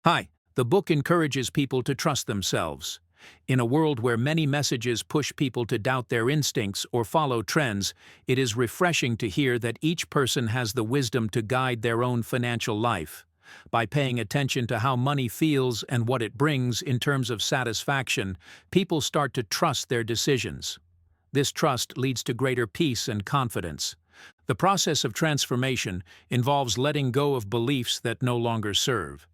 Hi, the book encourages people to trust themselves. In a world where many messages push people to doubt their instincts or follow trends, it is refreshing to hear that each person has the wisdom to guide their own financial life. By paying attention to how money feels and what it brings in terms of satisfaction, people start to trust their decisions. This trust leads to greater peace and confidence. The process of transformation involves letting go of beliefs that no longer serve.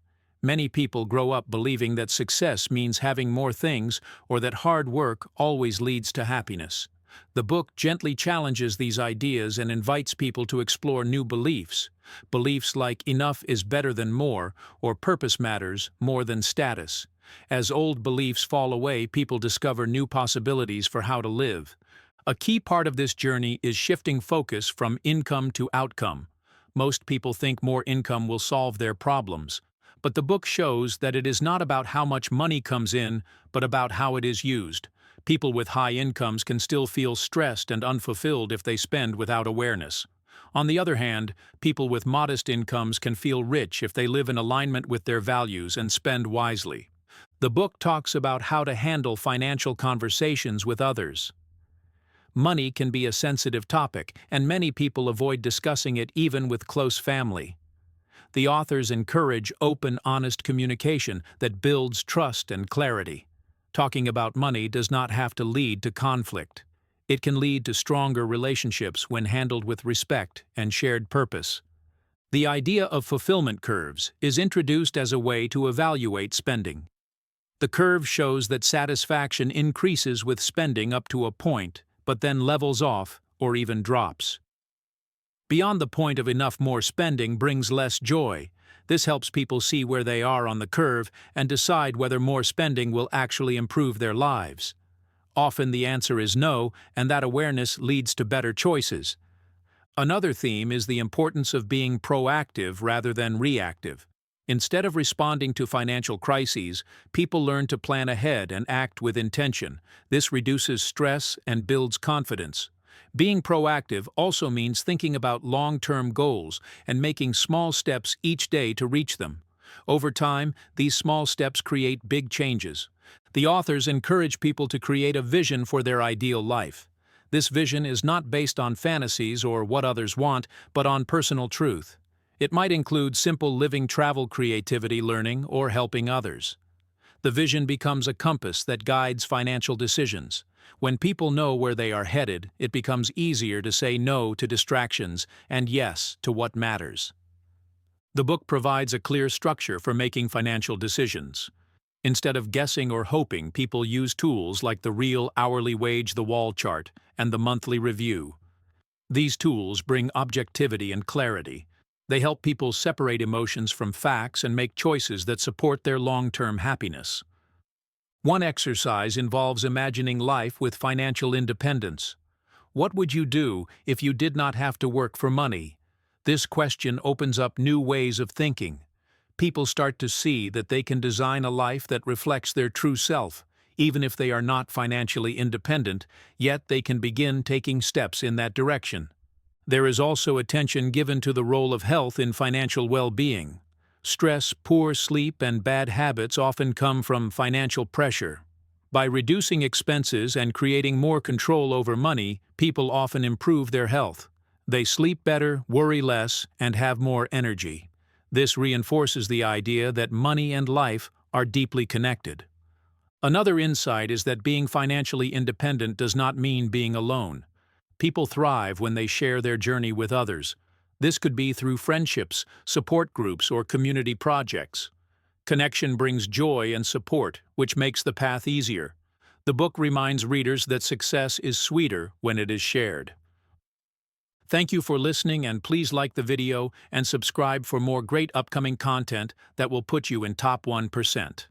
Many people grow up believing that success means having more things or that hard work always leads to happiness. The book gently challenges these ideas and invites people to explore new beliefs. Beliefs like enough is better than more or purpose matters more than status. As old beliefs fall away, people discover new possibilities for how to live. A key part of this journey is shifting focus from income to outcome. Most people think more income will solve their problems. But the book shows that it is not about how much money comes in, but about how it is used. People with high incomes can still feel stressed and unfulfilled if they spend without awareness. On the other hand, people with modest incomes can feel rich if they live in alignment with their values and spend wisely. The book talks about how to handle financial conversations with others. Money can be a sensitive topic, and many people avoid discussing it even with close family. The authors encourage open, honest communication that builds trust and clarity. Talking about money does not have to lead to conflict. It can lead to stronger relationships when handled with respect and shared purpose. The idea of fulfillment curves is introduced as a way to evaluate spending. The curve shows that satisfaction increases with spending up to a point, but then levels off or even drops. Beyond the point of enough more spending brings less joy. This helps people see where they are on the curve and decide whether more spending will actually improve their lives. Often the answer is no, and that awareness leads to better choices. Another theme is the importance of being proactive rather than reactive. Instead of responding to financial crises, people learn to plan ahead and act with intention. This reduces stress and builds confidence. Being proactive also means thinking about long-term goals and making small steps each day to reach them. Over time, these small steps create big changes. The authors encourage people to create a vision for their ideal life. This vision is not based on fantasies or what others want, but on personal truth. It might include simple living, travel, creativity, learning, or helping others. The vision becomes a compass that guides financial decisions. When people know where they are headed, it becomes easier to say no to distractions and yes to what matters. The book provides a clear structure for making financial decisions. Instead of guessing or hoping, people use tools like the real hourly wage, the wall chart, and the monthly review. These tools bring objectivity and clarity. They help people separate emotions from facts and make choices that support their long-term happiness. One exercise involves imagining life with financial independence. What would you do if you did not have to work for money? This question opens up new ways of thinking. People start to see that they can design a life that reflects their true self. Even if they are not financially independent, yet they can begin taking steps in that direction. There is also attention given to the role of health in financial well-being. Stress, poor sleep, and bad habits often come from financial pressure. By reducing expenses and creating more control over money, people often improve their health. They sleep better, worry less, and have more energy. This reinforces the idea that money and life are deeply connected. Another insight is that being financially independent does not mean being alone. People thrive when they share their journey with others. This could be through friendships, support groups, or community projects. Connection brings joy and support, which makes the path easier. The book reminds readers that success is sweeter when it is shared. Thank you for listening, and please like the video and subscribe for more great upcoming content that will put you in top 1%.